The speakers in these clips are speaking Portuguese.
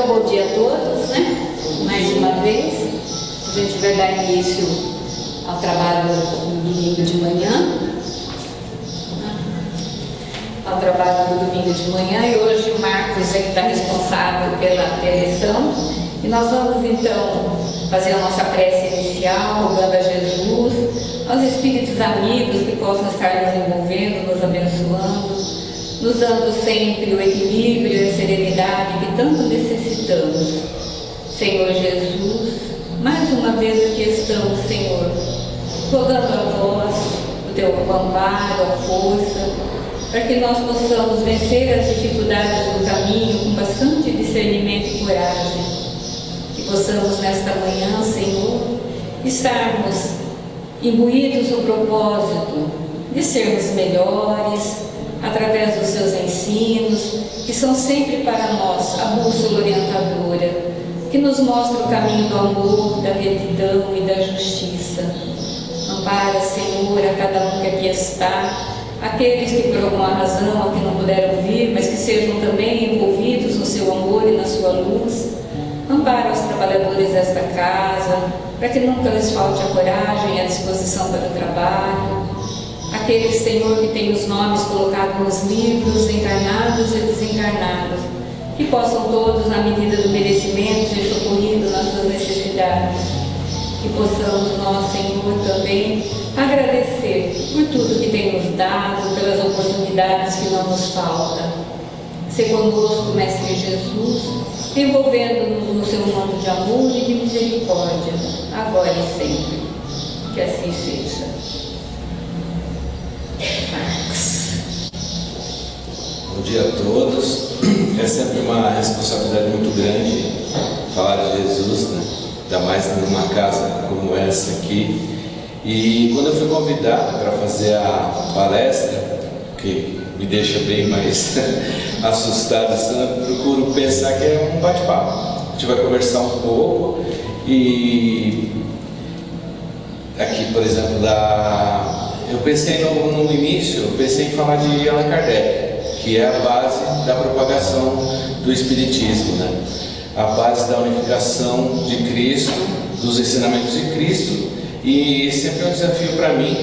Então, bom dia a todos, né? Mais uma vez, a gente vai dar início ao trabalho no domingo de manhã. E hoje o Marcos é que está responsável pela lição. E nós vamos então fazer a nossa prece inicial, rogando a Jesus, aos espíritos amigos que possam estar nos envolvendo, nos abençoando, nos dando sempre o equilíbrio e a serenidade que tanto necessitamos. Senhor Jesus, mais uma vez aqui estamos, Senhor, rogando a vós o teu amparo, a força, para que nós possamos vencer as dificuldades do caminho com bastante discernimento e coragem. Que possamos nesta manhã, Senhor, estarmos imbuídos no propósito de sermos melhores, através dos seus ensinos, que são sempre para nós a bússola orientadora, que nos mostra o caminho do amor, da retidão e da justiça. Ampara, Senhor, a cada um que aqui está, aqueles que por alguma razão aqui não puderam vir, mas que sejam também envolvidos no seu amor e na sua luz. Ampara os trabalhadores desta casa, para que nunca lhes falte a coragem e a disposição para o trabalho. Aqueles, Senhor, que têm os nomes colocados nos livros, encarnados e desencarnados, que possam todos, na medida do merecimento, ser socorridos nas suas necessidades. Que possamos nós, Senhor, também agradecer por tudo que tem nos dado, pelas oportunidades que não nos faltam. Se conosco, Mestre Jesus, envolvendo-nos no seu manto de amor e de misericórdia, agora e sempre. Que assim seja. Marcos. Bom dia a todos. É sempre uma responsabilidade muito grande falar de Jesus, né? Ainda mais numa casa como essa aqui. E quando eu fui convidado para fazer a palestra, que me deixa bem mais assustado, eu procuro pensar que é um bate-papo. A gente vai conversar um pouco e aqui, por exemplo, eu pensei no início, eu pensei em falar de Allan Kardec, que é a base da propagação do Espiritismo, né? A base da unificação de Cristo, dos ensinamentos de Cristo, e esse sempre é um desafio para mim.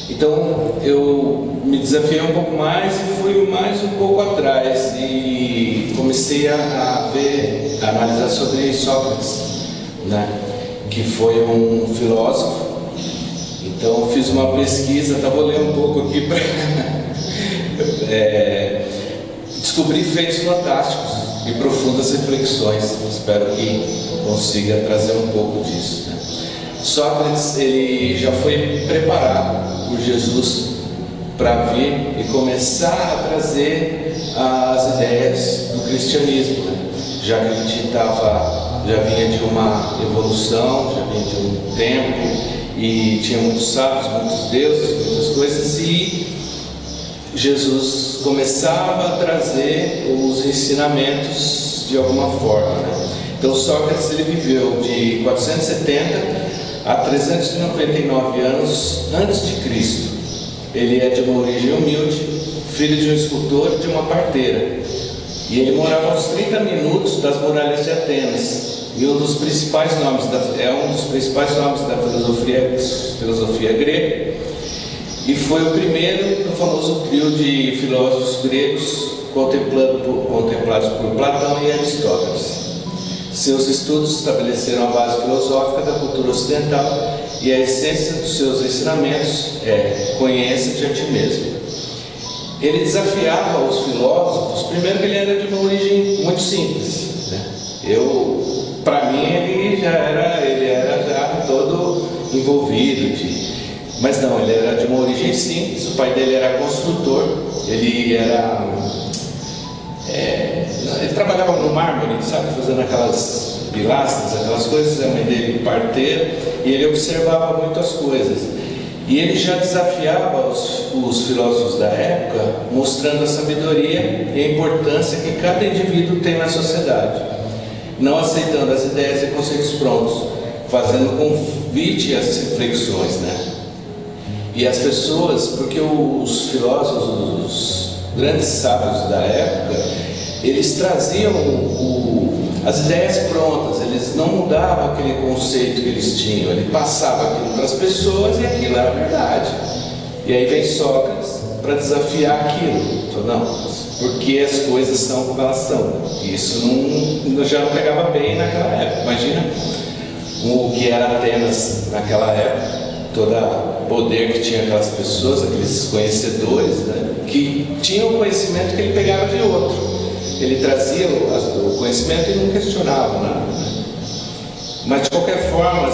Então eu me desafiei um pouco mais e fui mais um pouco atrás e comecei a analisar sobre Sócrates, né? Que foi um filósofo. Então eu fiz uma pesquisa, vou ler um pouco aqui para descobrir feitos fantásticos e profundas reflexões. Espero que consiga trazer um pouco disso, né? Sócrates, ele já foi preparado por Jesus para vir e começar a trazer as ideias do cristianismo, né? Já que a gente já vinha de uma evolução, já vinha de um tempo, e tinha muitos sábios, muitos deuses, muitas coisas, e Jesus começava a trazer os ensinamentos de alguma forma, né? Então Sócrates, ele viveu de 470 a 399 anos antes de Cristo. Ele é de uma origem humilde, filho de um escultor e de uma parteira, e ele morava a uns 30 minutos das muralhas de Atenas, e um dos principais nomes da filosofia grega, e foi o primeiro do famoso trio de filósofos gregos contemplados por Platão e Aristóteles. Seus estudos estabeleceram a base filosófica da cultura ocidental, e a essência dos seus ensinamentos é: conheça-te a ti mesmo. Ele desafiava os filósofos, primeiro que ele era de uma origem muito simples, né? Para mim ele era já todo envolvido, mas não, ele era de uma origem simples. O pai dele era construtor, ele trabalhava no mármore, sabe, fazendo aquelas pilastras, aquelas coisas. A mãe dele parteira, e ele observava muitas coisas. E ele já desafiava os filósofos da época, mostrando a sabedoria e a importância que cada indivíduo tem na sociedade, não aceitando as ideias e conceitos prontos, fazendo convite às reflexões, né? E as pessoas, porque os filósofos, os grandes sábios da época, eles traziam as ideias prontas, eles não mudavam aquele conceito que eles tinham, ele passava aquilo para as pessoas e aquilo era verdade. E aí vem Sócrates para desafiar aquilo. Falou, não, porque as coisas são como elas são. Isso já não pegava bem naquela época. Imagina o que era Atenas naquela época, todo o poder que tinha aquelas pessoas, aqueles conhecedores, né, que tinham o conhecimento que ele pegava de outro. Ele trazia o conhecimento e não questionava nada. Né? Mas de qualquer forma,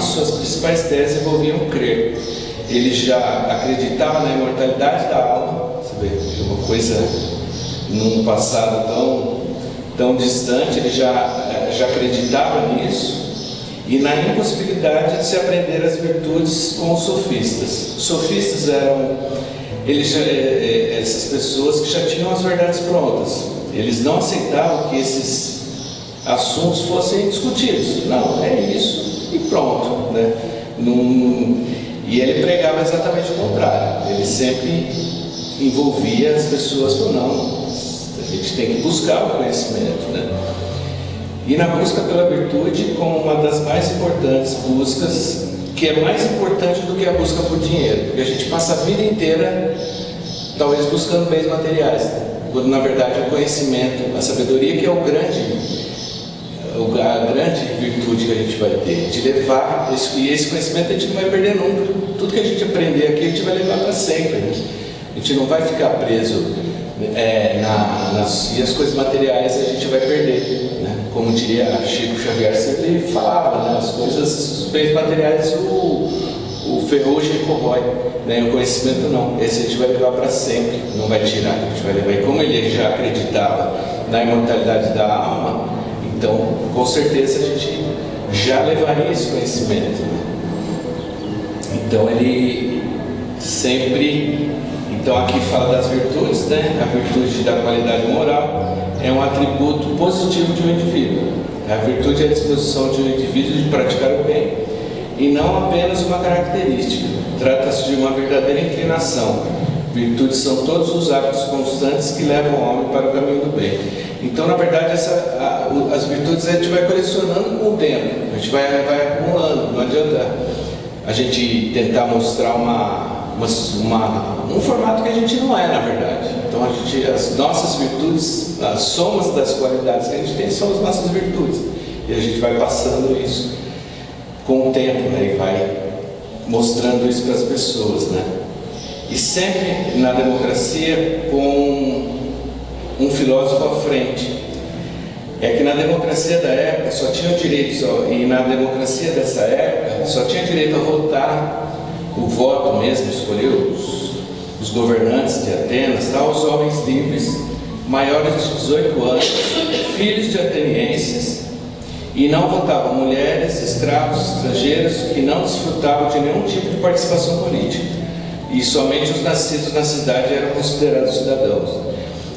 suas principais teses envolviam crer. Ele já acreditava na imortalidade da alma, você vê, uma coisa num passado tão distante, ele já acreditava nisso, e na impossibilidade de se aprender as virtudes com os sofistas. Os sofistas eram essas pessoas que já tinham as verdades prontas. Eles não aceitavam que esses assuntos fossem discutidos. Não, é isso e pronto, né? E ele pregava exatamente o contrário. Ele sempre envolvia as pessoas com não, a gente tem que buscar o conhecimento, né? E na busca pela virtude como uma das mais importantes buscas, que é mais importante do que a busca por dinheiro, porque a gente passa a vida inteira talvez buscando bens materiais, né? Quando na verdade o conhecimento, a sabedoria que é a grande virtude que a gente vai ter, de levar esse conhecimento a gente não vai perder nunca. Tudo que a gente aprender aqui a gente vai levar para sempre, né? A gente não vai ficar preso e as coisas materiais a gente vai perder, né? Como diria Chico Xavier sempre falava, né? As coisas, os bens materiais o ferrugem corrói, né? O conhecimento não, esse a gente vai levar para sempre, não vai tirar, a gente vai levar. E como ele já acreditava na imortalidade da alma, então com certeza a gente já levaria esse conhecimento, né? Então ele sempre, então aqui fala das virtudes, né? A virtude da qualidade moral é um atributo positivo de um indivíduo. A virtude é a disposição de um indivíduo de praticar o bem e não apenas uma característica. Trata-se de uma verdadeira inclinação. Virtudes são todos os hábitos constantes que levam o homem para o caminho do bem. Então, na verdade, as virtudes a gente vai colecionando com o tempo, a gente vai acumulando. Não adianta a gente tentar mostrar um formato que a gente não é, na verdade. Então, as nossas virtudes, as somas das qualidades que a gente tem são as nossas virtudes. E a gente vai passando isso com o tempo, né? E vai mostrando isso para as pessoas, né? E sempre na democracia com um filósofo à frente. É que na democracia da época só tinha o direito, e na democracia dessa época só tinha direito a votar, o voto mesmo, escolher os governantes de Atenas, os homens livres, maiores de 18 anos, filhos de atenienses, e não votavam mulheres, escravos, estrangeiros que não desfrutavam de nenhum tipo de participação política. E somente os nascidos na cidade eram considerados cidadãos.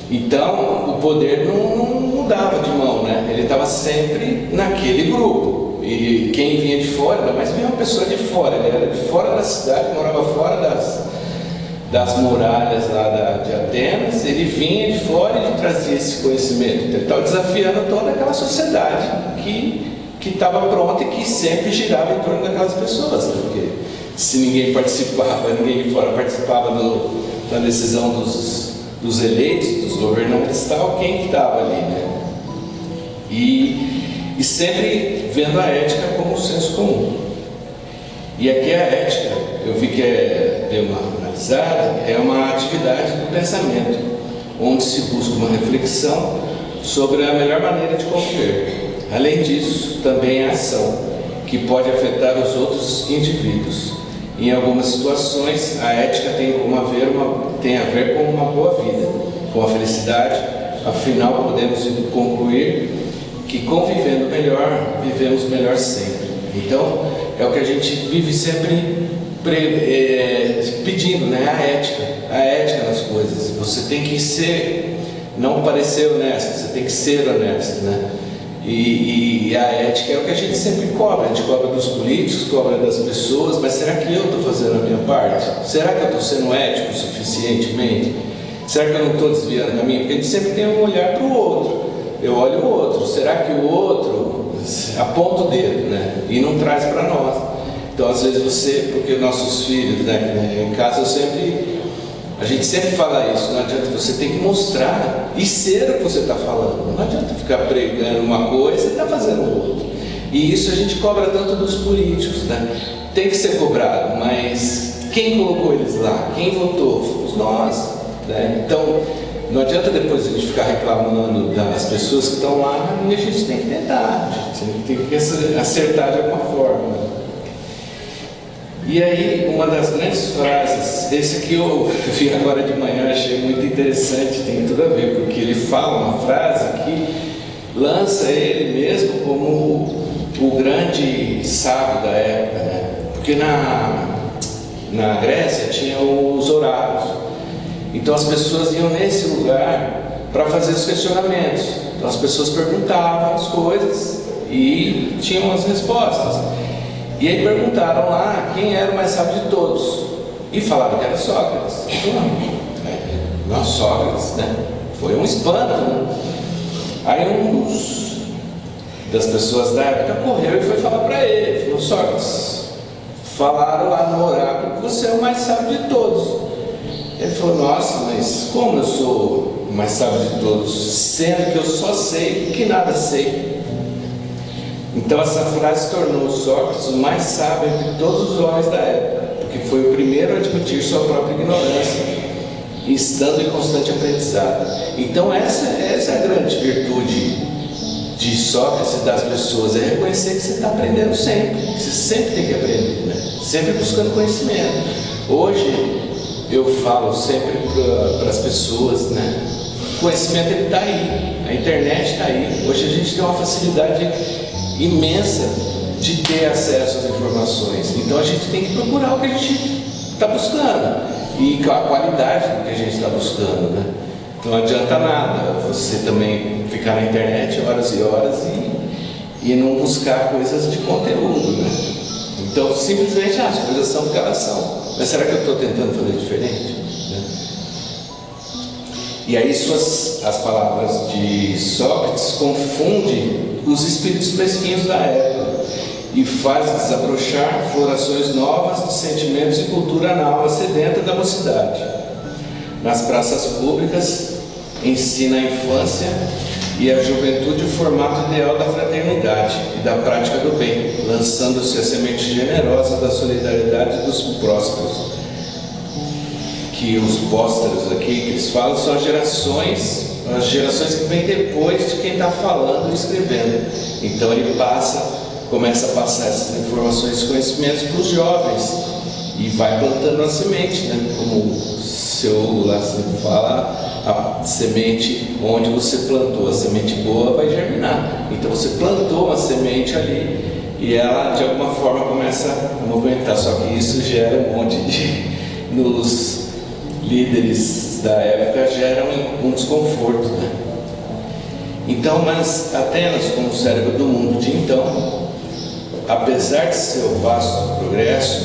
Então, o poder não mudava de mão, né? Ele estava sempre naquele grupo. E quem vinha de fora, ainda mais vinha uma pessoa de fora, ele era de fora da cidade, morava fora das muralhas lá de Atenas, ele vinha de fora e trazia esse conhecimento. Então, ele estava desafiando toda aquela sociedade que estava pronta e que sempre girava em torno daquelas pessoas, né? Porque se ninguém participava, ninguém de fora participava da decisão dos eleitos, dos governantes, quem que estava ali, né? E sempre vendo a ética como um senso comum. E aqui a ética, eu vi que deu uma analisada, é uma atividade do pensamento, onde se busca uma reflexão sobre a melhor maneira de conviver. Além disso, também a ação, que pode afetar os outros indivíduos. Em algumas situações, a ética tem a ver com uma boa vida, com a felicidade. Afinal, podemos concluir que convivendo melhor, vivemos melhor sempre. Então, é o que a gente vive sempre pedindo, né? A ética nas coisas. Você tem que não parecer honesto, você tem que ser honesto, né? E a ética é o que a gente sempre cobra. A gente cobra dos políticos, cobra das pessoas, mas será que eu estou fazendo a minha parte? Será que eu estou sendo ético suficientemente? Será que eu não estou desviando o caminho? Porque a gente sempre tem um olhar para o outro. Eu olho o outro. Será que o outro aponta o dedo, né? E não traz para nós? Então, às vezes porque nossos filhos, né? Em casa a gente sempre fala isso. Não adianta, você tem que mostrar e ser o que você está falando. Não adianta ficar pregando uma coisa e estar fazendo outra. E isso a gente cobra tanto dos políticos, né? Tem que ser cobrado, mas quem colocou eles lá? Quem votou? Fomos nós, né? Então, não adianta depois a gente ficar reclamando das pessoas que estão lá, e a gente tem que tentar, a gente tem que acertar de alguma forma. E aí, uma das grandes frases, esse aqui eu vi agora de manhã, achei muito interessante, tem tudo a ver, porque ele fala uma frase que lança ele mesmo como o grande sábio da época, né? Porque na Grécia tinha os oráculos. Então as pessoas iam nesse lugar para fazer os questionamentos. Então as pessoas perguntavam as coisas e tinham as respostas. E aí perguntaram lá quem era o mais sábio de todos. E falaram que era Sócrates. Não, Sócrates, né? Foi um espanto, né? Aí das pessoas da época correu e foi falar para ele. Falou: Sócrates, falaram lá no oráculo que você é o mais sábio de todos. Ele falou: nossa, mas como eu sou o mais sábio de todos, sendo que eu só sei que nada sei? Então essa frase tornou Sócrates o mais sábio de todos os homens da época, porque foi o primeiro a admitir sua própria ignorância, estando em constante aprendizado. Então essa é a grande virtude de Sócrates e das pessoas, é reconhecer que você está aprendendo sempre, que você sempre tem que aprender, né? Sempre buscando conhecimento. Hoje eu falo sempre para as pessoas, né? O conhecimento ele está aí, a internet está aí. Hoje a gente tem uma facilidade imensa de ter acesso às informações. Então a gente tem que procurar o que a gente está buscando e a qualidade do que a gente está buscando, né? Então não adianta nada você também ficar na internet horas e horas e não buscar coisas de conteúdo, né? Então simplesmente as coisas são o que elas são. Mas será que eu estou tentando fazer diferente? Né? E aí as palavras de Sócrates confundem os espíritos mesquinhos da época e faz desabrochar florações novas de sentimentos e cultura na alma sedenta da mocidade. Nas praças públicas ensina a infância e a juventude o formato ideal da fraternidade e da prática do bem, lançando-se a semente generosa da solidariedade dos prósperos. Que os pósteros aqui que eles falam são as gerações que vêm depois de quem está falando e escrevendo. Então ele começa a passar essas informações e conhecimentos para os jovens e vai plantando a semente, né? Como o seu lá sempre fala, a semente onde você plantou, a semente boa vai germinar. Então você plantou uma semente ali e ela de alguma forma começa a movimentar, só que isso gera um monte nos líderes da época gera um desconforto, né? Então, mas Atenas, como o cérebro do mundo de então, apesar de seu vasto progresso,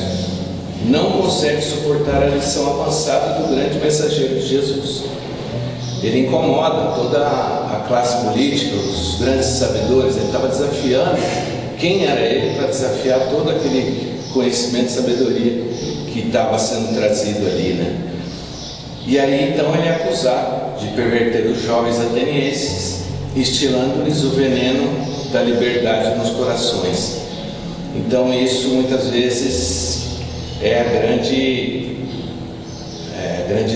não consegue suportar a lição avançada do grande mensageiro de Jesus. Ele incomoda toda a classe política, os grandes sabedores. Ele estava desafiando. Quem era ele para desafiar todo aquele conhecimento e sabedoria que estava sendo trazido ali, né? E aí então ele é acusado de perverter os jovens atenienses, instilando-lhes o veneno da liberdade nos corações. Então isso muitas vezes é a grande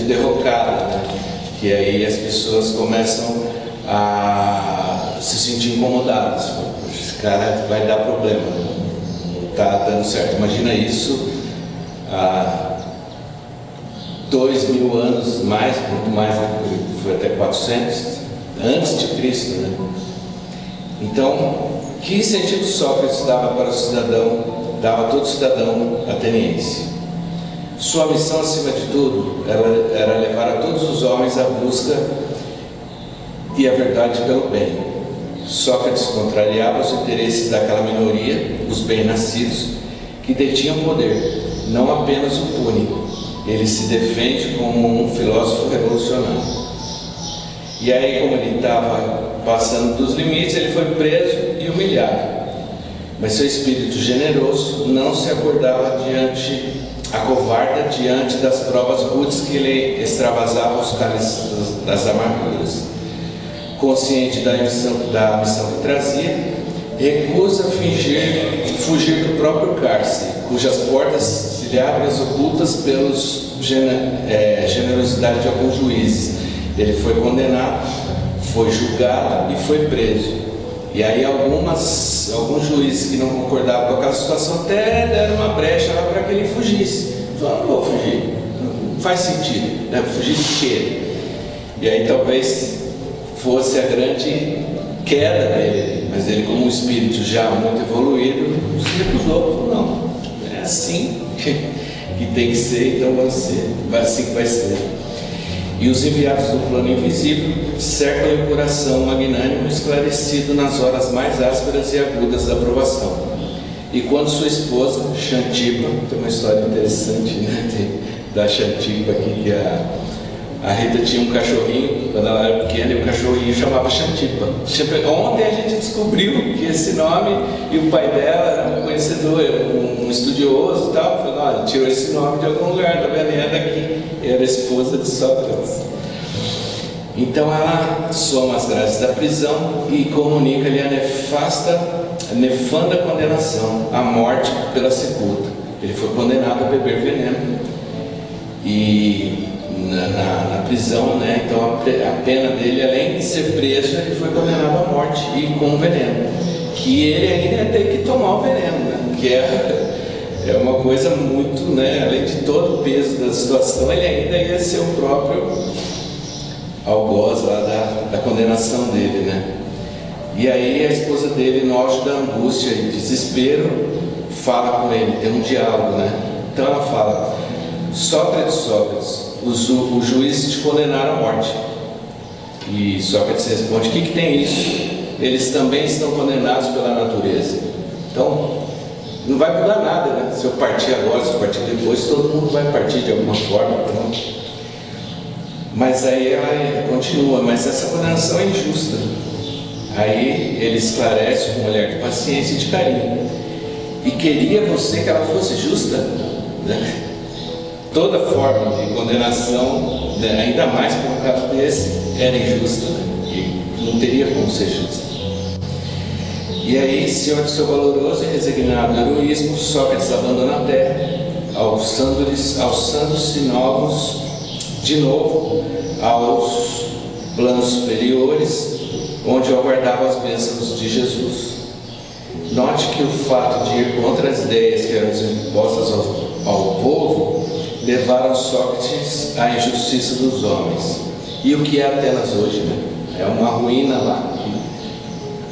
derrocada, né? Que aí as pessoas começam a se sentir incomodadas. Esse cara vai dar problema, não está dando certo. Imagina isso há 2000 anos mais, muito mais, foi até 400 antes de Cristo, né? Então, que sentido Sócrates dava para o cidadão, dava a todo cidadão ateniense? Sua missão, acima de tudo, era levar a todos os homens à busca e a verdade pelo bem. Sócrates contrariava os interesses daquela minoria, os bem-nascidos, que detinham poder, não apenas o púnico, ele se defende como um filósofo revolucionário. E aí, como ele estava passando dos limites, ele foi preso e humilhado. Mas seu espírito generoso não se acovarda diante das provas rudes que ele extravasava aos cálices das amarguras. Consciente da missão que trazia, recusa fugir do próprio cárcere, cujas portas se lhe abrem ocultas pelos generosidade de alguns juízes. Ele foi condenado, foi julgado e foi preso. E aí alguns juízes que não concordavam com aquela situação até deram uma brecha lá para que ele fugisse. Ele falou: não vou fugir, não faz sentido, né? Fugir de quê? E aí talvez fosse a grande queda dele, mas ele, como um espírito já muito evoluído, se recusou. Falou: não, é assim que tem que ser, então vai assim que vai ser. E os enviados do plano invisível cercam o coração magnânimo esclarecido nas horas mais ásperas e agudas da provação. E quando sua esposa, Xantipa, tem uma história interessante, né, da Xantipa aqui, que a Rita tinha um cachorrinho, quando ela era pequena, e o cachorrinho chamava Xantipa. Ontem a gente descobriu que esse nome, e o pai dela era um conhecedor, um estudioso e tal, falou: olha, tirou esse nome de algum lugar, tá vendo? É daqui. Era a esposa de Sócrates. Então ela soma as graças da prisão e comunica-lhe a nefanda condenação, a morte pela sepulta. Ele foi condenado a beber veneno. E na prisão, né? Então a pena dele, além de ser preso, ele foi condenado à morte e com veneno, que ele ainda ia ter que tomar o veneno, né? Que é uma coisa muito, né? Além de todo o peso da situação, ele ainda ia ser o próprio algoz lá da condenação dele, né? E aí a esposa dele, no auge da angústia e desespero, fala com ele, tem um diálogo, né? Então ela fala: Sócrates, os juízes te condenaram à morte. E Sócrates responde: o que tem isso? Eles também estão condenados pela natureza. Então, não vai mudar nada, né? Se eu partir agora, se eu partir depois, todo mundo vai partir de alguma forma. Pronto. Mas aí ela continua: mas essa condenação é injusta. Aí ele esclarece com um olhar de paciência e de carinho: e queria você que ela fosse justa, né? Toda forma de condenação, né, ainda mais por um caso desse, era injusta, né? E não teria como ser justa. E aí, senhor do seu valoroso e resignado heroísmo, Sócrates abandona a terra, alçando-se de novo aos planos superiores, onde aguardava as bênçãos de Jesus. Note que o fato de ir contra as ideias que eram impostas ao povo levaram Sócrates à injustiça dos homens. E o que é Atenas hoje, né? É uma ruína lá.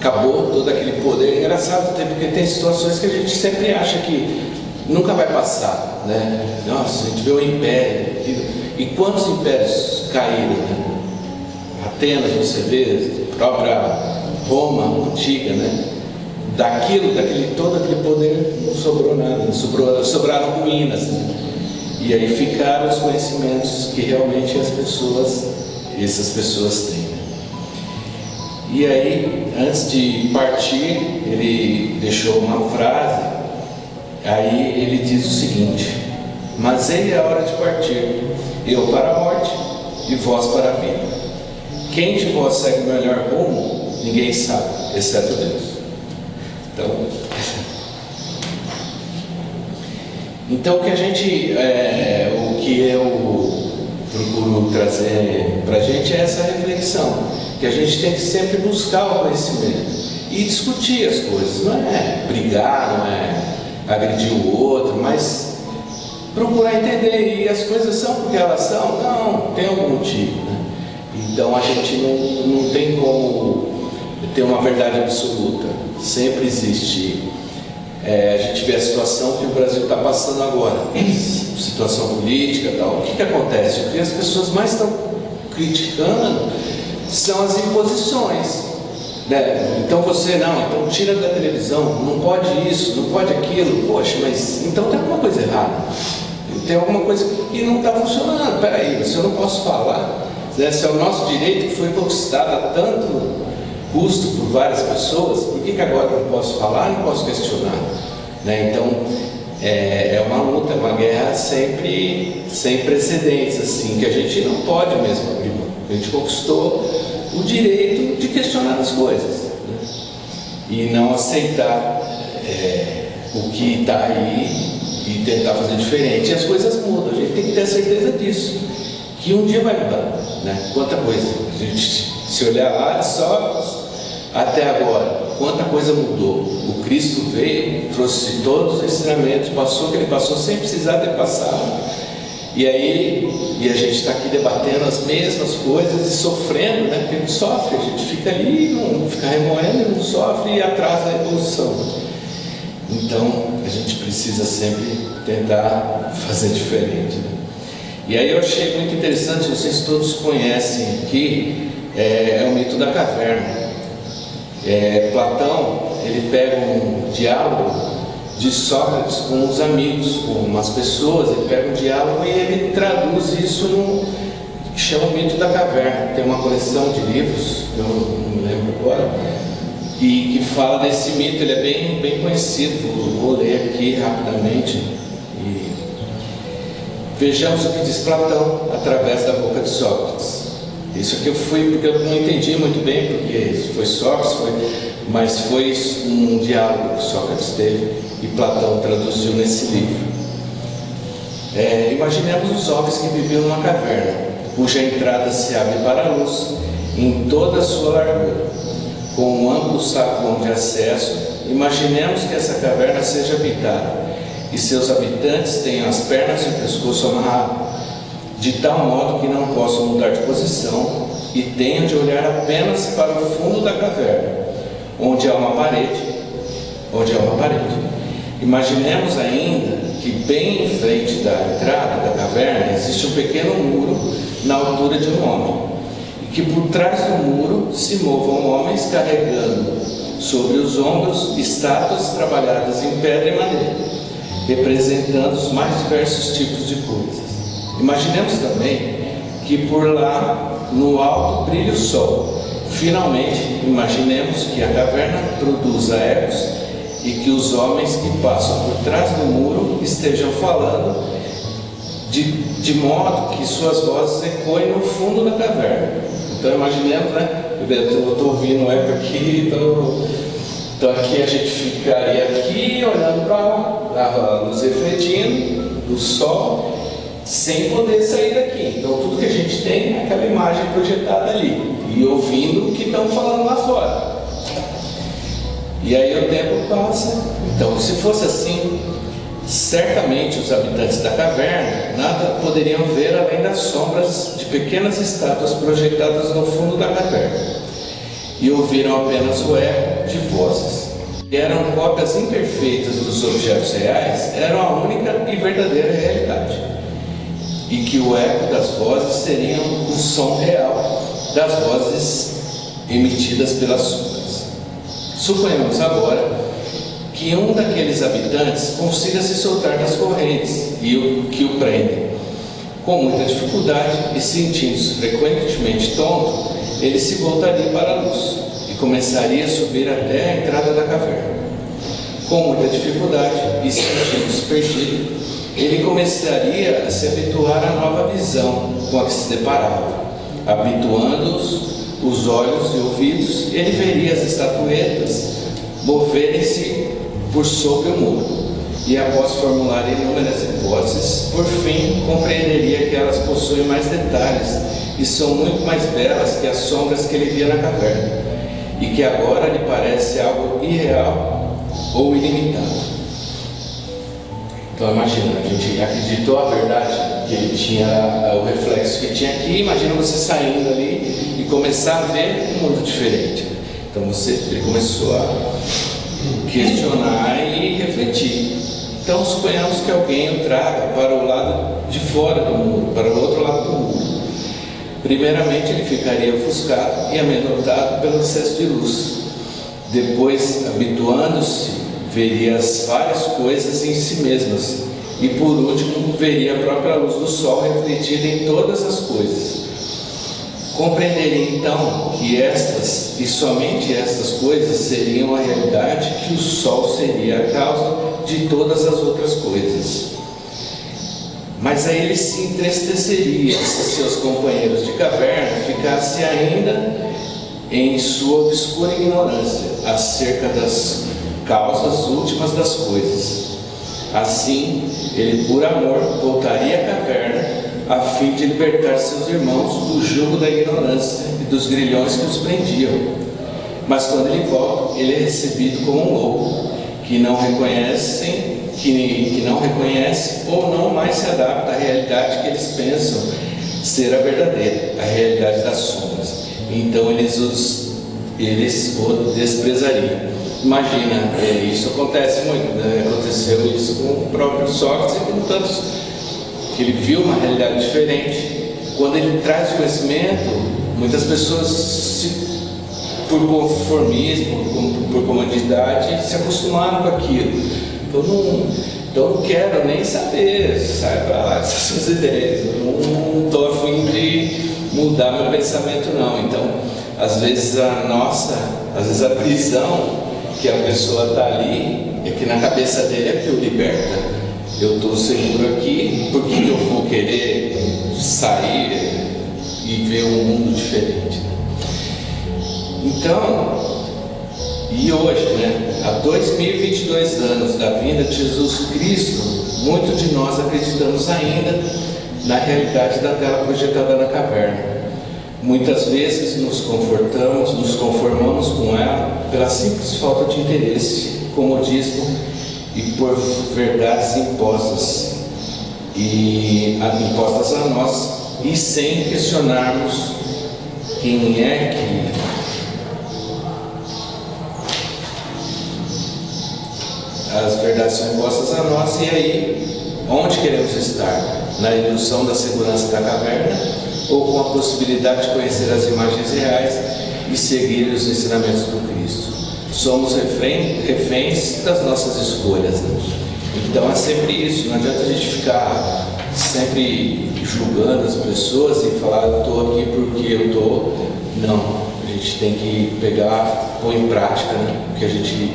Acabou todo aquele poder. É engraçado, porque tem situações que a gente sempre acha que nunca vai passar, né? Nossa, a gente vê o império. E quantos impérios caíram, né? Atenas, você vê, a própria Roma antiga, né? Todo aquele poder não sobrou nada, sobraram ruínas, né? E aí ficaram os conhecimentos que realmente essas pessoas têm. E aí, antes de partir, ele deixou uma frase. Aí ele diz o seguinte: mas eis a hora de partir, eu para a morte e vós para a vida. Quem de vós segue o melhor rumo, ninguém sabe, exceto Deus. Então o que eu procuro trazer para a gente é essa reflexão, que a gente tem que sempre buscar o conhecimento e discutir as coisas, não é brigar, não é agredir o outro, mas procurar entender. E as coisas são porque elas são? Não, tem algum motivo, né? Então a gente não tem como ter uma verdade absoluta. Sempre existe. A gente vê a situação que o Brasil está passando agora, situação política e tal. O que acontece? O que as pessoas mais estão criticando são as imposições, né? Então então tira da televisão, não pode isso, não pode aquilo. Poxa, mas então tem alguma coisa errada. tem alguma coisa que não está funcionando. Peraí, se eu não posso falar, né, se é o nosso direito que foi conquistado a tanto custo por várias pessoas, por que agora eu não posso falar, não posso questionar? Né? Então, é uma luta, é uma guerra sempre sem precedentes, assim, que a gente não pode mesmo abrir mão. A gente conquistou o direito de questionar as coisas, né? E não aceitar o que está aí e tentar fazer diferente. E as coisas mudam, a gente tem que ter a certeza disso, que um dia vai mudar, né? Quanta coisa, a gente se olhar lá só até agora, quanta coisa mudou. O Cristo veio, trouxe todos os ensinamentos, passou o que ele passou sem precisar ter passado. E a gente está aqui debatendo as mesmas coisas e sofrendo, né? Porque a gente sofre, a gente fica ali, não fica remoendo, não sofre e atrasa a evolução. Então a gente precisa sempre tentar fazer diferente, né? E aí eu achei muito interessante, vocês todos conhecem aqui, é o mito da caverna. Platão, ele pega um diálogo de Sócrates com os amigos, com umas pessoas, ele pega um diálogo e ele traduz isso num que chama o mito da caverna. Tem uma coleção de livros, eu não me lembro agora, e que fala desse mito. Ele é bem conhecido, vou ler aqui rapidamente. E vejamos o que diz Platão através da boca de Sócrates. Isso aqui eu fui porque eu não entendi muito bem, porque foi Sócrates, mas foi um diálogo que Sócrates teve e Platão traduziu nesse livro. Imaginemos os homens que viviam numa caverna, cuja entrada se abre para a luz em toda a sua largura, com um amplo saguão de acesso. Imaginemos que essa caverna seja habitada e seus habitantes tenham as pernas e o pescoço amarrados, de tal modo que não possam mudar de posição e tenham de olhar apenas para o fundo da caverna, onde há uma parede. Imaginemos ainda que bem em frente da entrada da caverna existe um pequeno muro na altura de um homem, e que por trás do muro se movam homens carregando sobre os ombros estátuas trabalhadas em pedra e madeira, representando os mais diversos tipos de coisas. Imaginemos também que por lá, no alto, brilha o sol. Finalmente, imaginemos que a caverna produza ecos e que os homens que passam por trás do muro estejam falando de modo que suas vozes ecoem no fundo da caverna. Então imaginemos, né? Eu estou ouvindo um eco aqui, então aqui a gente ficaria aqui olhando para lá, a luz refletindo do sol, sem poder sair daqui. Então tudo que a gente tem é aquela imagem projetada ali e ouvindo o que estão falando lá fora. E aí o tempo passa. Então, se fosse assim, certamente os habitantes da caverna nada poderiam ver além das sombras de pequenas estátuas projetadas no fundo da caverna, e ouviram apenas o eco de vozes, que eram cópias imperfeitas dos objetos reais, eram a única e verdadeira realidade, e que o eco das vozes seria o som real das vozes emitidas pelas sombras. Suponhamos agora que um daqueles habitantes consiga se soltar das correntes e que o prendem. Com muita dificuldade e sentindo-se frequentemente tonto, ele se voltaria para a luz e começaria a subir até a entrada da caverna. Com muita dificuldade e sentindo-se perdido, ele começaria a se habituar à nova visão com a que se deparava. Habituando-os os olhos e ouvidos, ele veria as estatuetas moverem-se por sobre o muro, e após formular inúmeras hipóteses, por fim compreenderia que elas possuem mais detalhes e são muito mais belas que as sombras que ele via na caverna, e que agora lhe parece algo irreal ou ilimitado. Então imagina, a gente acreditou a verdade que ele tinha, o reflexo que tinha aqui. Imagina você saindo ali e começar a ver um mundo diferente. Então ele começou a questionar e refletir. Então suponhamos que alguém o traga para o lado de fora do muro, para o outro lado do muro. Primeiramente ele ficaria ofuscado e amedrontado pelo excesso de luz. Depois, habituando-se, veria as várias coisas em si mesmas E por último, veria a própria luz do sol refletida em todas as coisas. Compreenderia então que estas, e somente estas coisas, seriam a realidade, que o sol seria a causa de todas as outras coisas. Mas aí ele se entristeceria se seus companheiros de caverna ficassem ainda em sua obscura ignorância acerca das causas últimas das coisas. Assim, ele por amor voltaria à caverna a fim de libertar seus irmãos do jugo da ignorância e dos grilhões que os prendiam. Mas quando ele volta, ele é recebido como um louco, que não reconhece ou não mais se adapta à realidade que eles pensam ser a verdadeira, a realidade das sombras. Então eles o desprezariam. Imagina, isso acontece muito, né? Aconteceu isso com o próprio Sócrates e com tantos, que ele viu uma realidade diferente. Quando ele traz o conhecimento, muitas pessoas, por conformismo, por comodidade, se acostumaram com aquilo. Então não quero nem saber, sai para lá dessas suas ideias, eu não estou a fim de mudar meu pensamento não. Então, às vezes a prisão que a pessoa está ali, é que na cabeça dele é que o liberta. Eu estou seguro aqui, por que eu vou querer sair e ver um mundo diferente? Então, e hoje, né, há 2022 anos da vinda de Jesus Cristo, muitos de nós acreditamos ainda na realidade da tela projetada na caverna. Muitas vezes nos conformamos com ela pela simples falta de interesse, comodismo e por verdades impostas a nós, e sem questionarmos quem é que as verdades são impostas a nós. E aí, onde queremos estar? Na ilusão da segurança da caverna, ou com a possibilidade de conhecer as imagens reais e seguir os ensinamentos do Cristo? Somos reféns das nossas escolhas, né? Então é sempre isso, não adianta a gente ficar sempre julgando as pessoas e falar eu estou aqui porque eu estou. Não, a gente tem que pegar, pôr em prática, né? O que a gente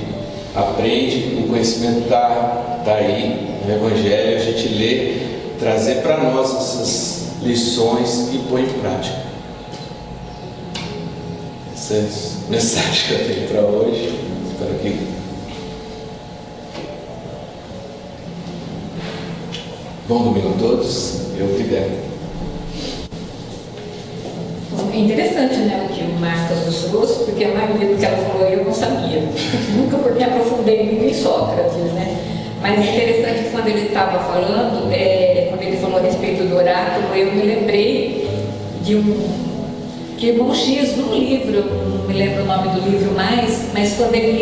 aprende, o conhecimento está aí no Evangelho, a gente lê, trazer para nós essas lições e pôr em prática. Essa é a mensagem que eu tenho para hoje. Espero que bom domingo a todos. Eu obrigado. É interessante, né, o que o Marcos nos trouxe, porque a maioria do que ela falou eu não sabia. Nunca me aprofundei muito em Sócrates, né? Mas é interessante que quando ele estava falando, quando ele falou a respeito do oráculo, eu me lembrei de que Irmão X, num livro, eu não me lembro o nome do livro mais, mas quando eu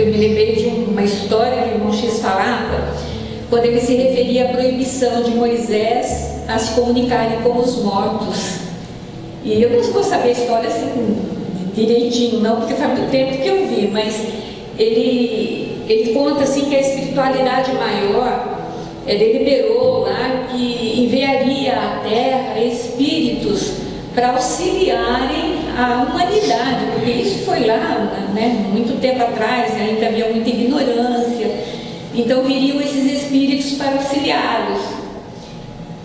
me lembrei de uma história que o Irmão X falava, quando ele se referia à proibição de Moisés a se comunicarem com os mortos. E eu não vou saber a história assim direitinho não, porque faz muito tempo que eu vi, mas ele conta assim que a espiritualidade maior deliberou lá que enviaria à Terra espíritos para auxiliarem a humanidade, porque isso foi lá, né, muito tempo atrás, ainda havia muita ignorância. Então viriam esses espíritos para auxiliá-los.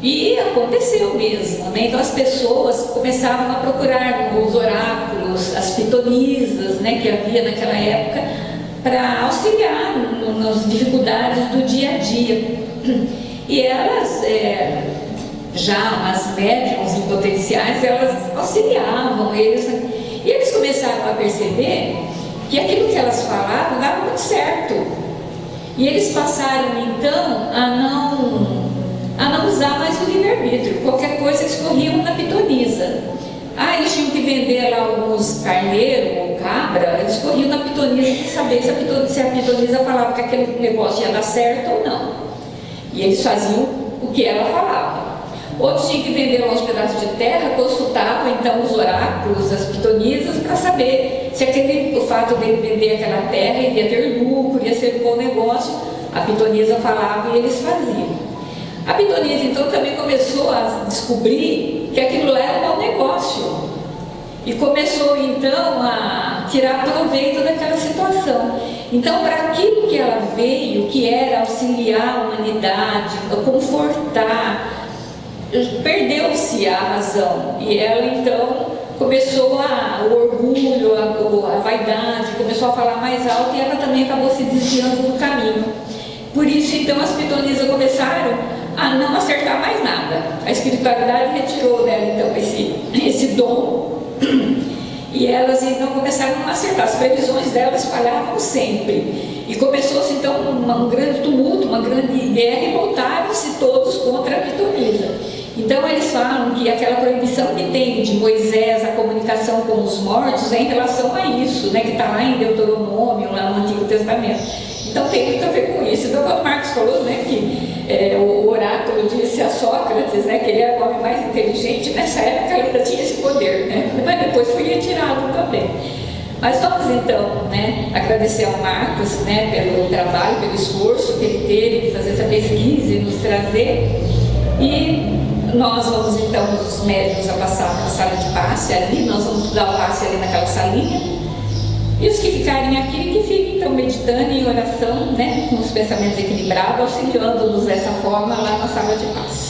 E aconteceu mesmo, né? Então as pessoas começavam a procurar os oráculos, as pitonisas, né, que havia naquela época, para auxiliar nas dificuldades do dia a dia. E elas, já as médiuns em potenciais, elas auxiliavam eles. E eles começaram a perceber que aquilo que elas falavam dava muito certo. E eles passaram então a não usar mais o livre-arbítrio. Qualquer coisa eles corriam na pitonisa. Eles tinham que vender lá alguns carneiros ou cabra, eles corriam na pitonisa para saber se a pitonisa falava que aquele negócio ia dar certo ou não. E eles faziam o que ela falava. Outros tinham que vender lá uns pedaços de terra, consultavam então os oráculos, as pitonisas, para saber se o fato dele vender aquela terra iria ter lucro, ia ser um bom negócio. A pitonisa falava e eles faziam. A pitonisa então também começou a descobrir que aquilo era um bom negócio e começou então a tirar proveito daquela situação. Então, para aquilo que ela veio, que era auxiliar a humanidade, confortar, perdeu-se a razão e ela então começou o orgulho, a vaidade, começou a falar mais alto e ela também acabou se desviando do caminho. Por isso então as pitonisas começaram a não acertar mais nada. A espiritualidade retirou dela então esse dom e elas então começaram a não acertar. As previsões delas falhavam sempre. E começou-se então um grande tumulto, uma grande guerra e voltaram-se todos contra a pitonisa. Então eles falam que aquela proibição que tem de Moisés, a comunicação com os mortos, é em relação a isso, né, que está lá em Deuteronômio, lá no Antigo Testamento. Então tem muito a ver com isso. Então quando Marcos falou, né, que o oráculo disse a Sócrates, né, que ele era o homem mais inteligente, nessa época ele ainda tinha esse poder, né, mas depois foi retirado também. Mas vamos então, né, agradecer ao Marcos, né, pelo trabalho, pelo esforço que ele teve de fazer essa pesquisa e nos trazer. E nós vamos então, os médiuns, a passar para a sala de passe ali, nós vamos dar o passe ali naquela salinha. E os que ficarem aqui, que fiquem então meditando em oração, né, com os pensamentos equilibrados, auxiliando-nos dessa forma lá na sala de passe.